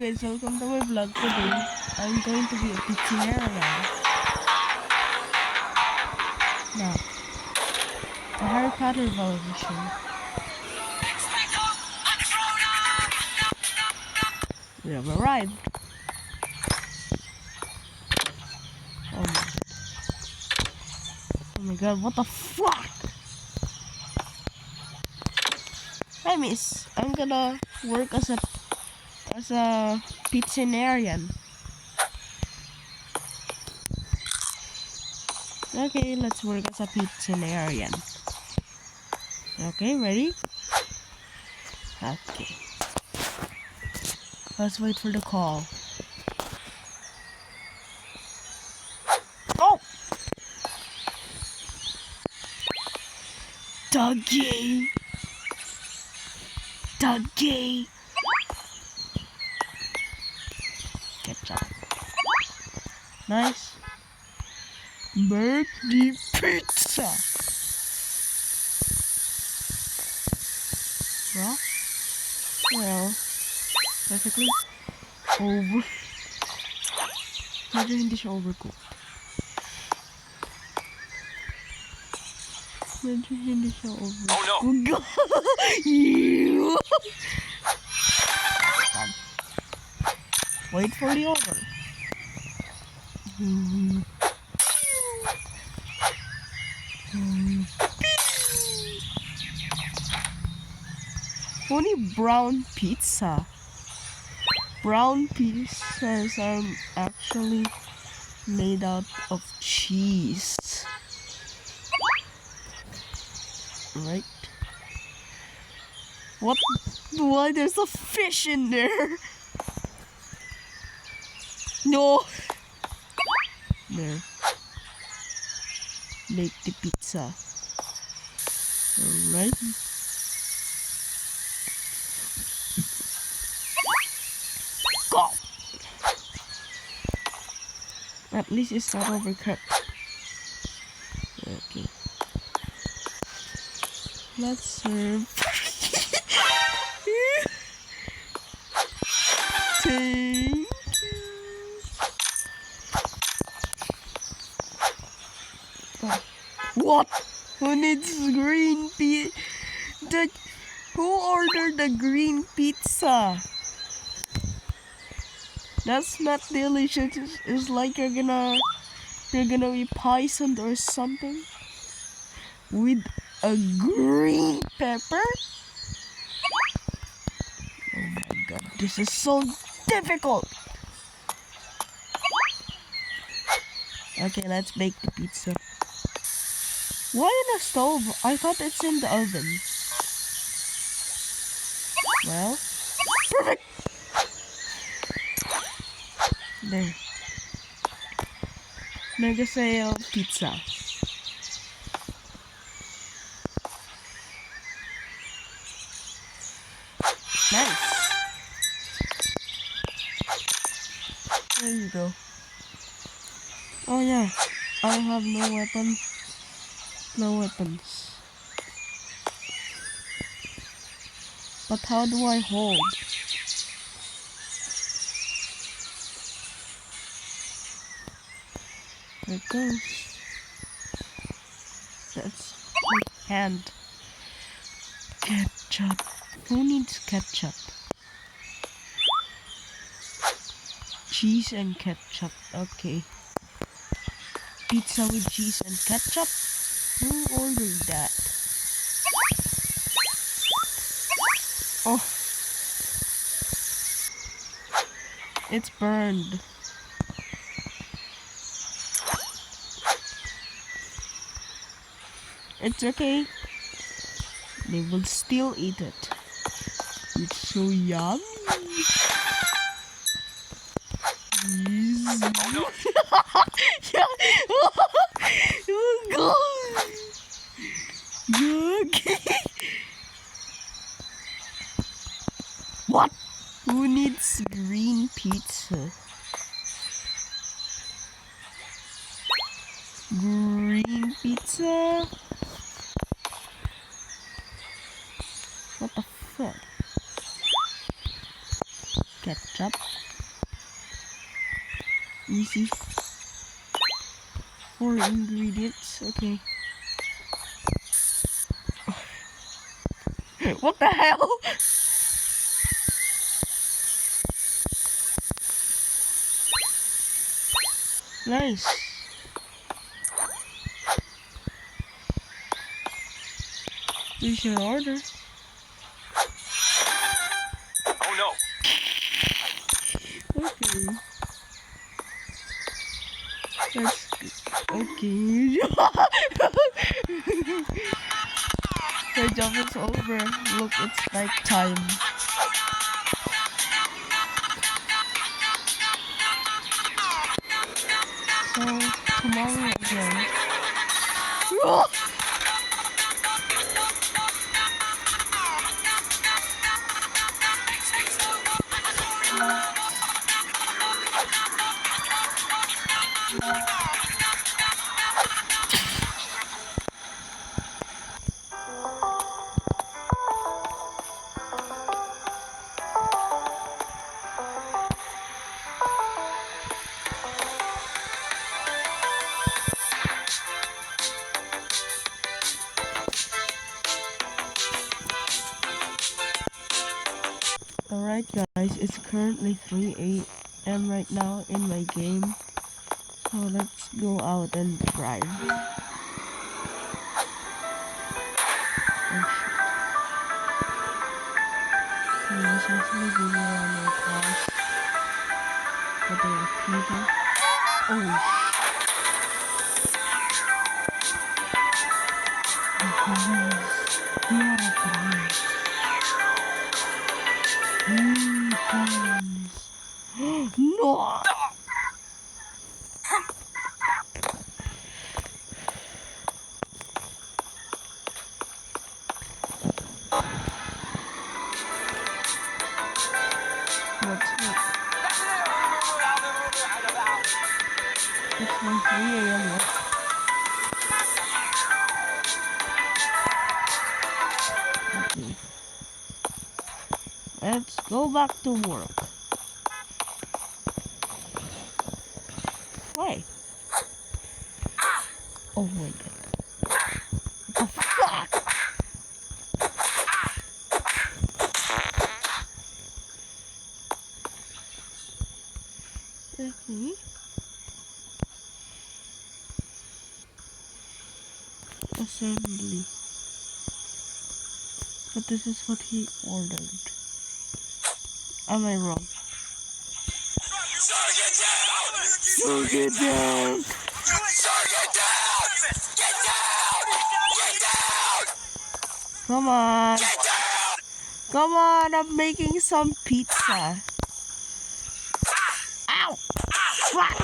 Guys, welcome to my vlog today. I'm going to be a Pictionary. Now, the Harry Potter television. We have arrived. Oh my god, what the fuck? Hi miss, I'm gonna work as a Pictionarian. Okay, let's work as a Pictionarian. Okay, ready? Okay. Let's wait for the call. Oh! Dougie! Dougie! Ketchup. Nice. Birthday pizza! Raw? Well, perfectly over. Medyo hindi siya overcooked. Medyo hindi siya overcooked. Oh no! You! Wait for the order. Only brown pizza. Brown pizzas are actually made out of cheese. Right? What? Why there's a fish in there? No! There. Make the pizza. Alright. Go! At least it's not overcooked. Okay. Let's serve. Thank you. Oh. What? Who needs green pizza? Who ordered the green pizza? That's not delicious. It's like you're gonna be poisoned or something with a green pepper. Oh my god, this is so difficult. Okay, let's bake the pizza. Why in a stove? I thought it's in the oven. Well, perfect. There. Mega sale pizza. Nice. There you go. Oh yeah, I have no weapon. No weapons. But how do I hold? There it goes. That's my hand. Ketchup. Who needs ketchup? Cheese and ketchup. Okay. Pizza with cheese and ketchup? Who ordered that? Oh. It's burned. It's okay. They will still eat it. It's so yummy. Oh no. Oh god. Okay. What? Who needs green pizza? Green pizza? What the fuck? Ketchup? Easy. 4 ingredients. Okay. What the hell? Nice. Here's your order. Oh no! Okay. That's okay. The job is over. Look, it's night time. So tomorrow again. Alright guys, it's currently 3 a.m. right now in my game. So let's go out and drive. So this is living around my house. But there are people. Oh shit. No! What's it? It's my 3 a.m. work. Okay. Let's go back to work. Why? Oh my god. What the fuck? Okay. Assembly. But this is what he ordered. Am I wrong? Get down! Get down! Get down! Get down! Come on! Get down! Come on, I'm making some pizza. Ow! Fuck!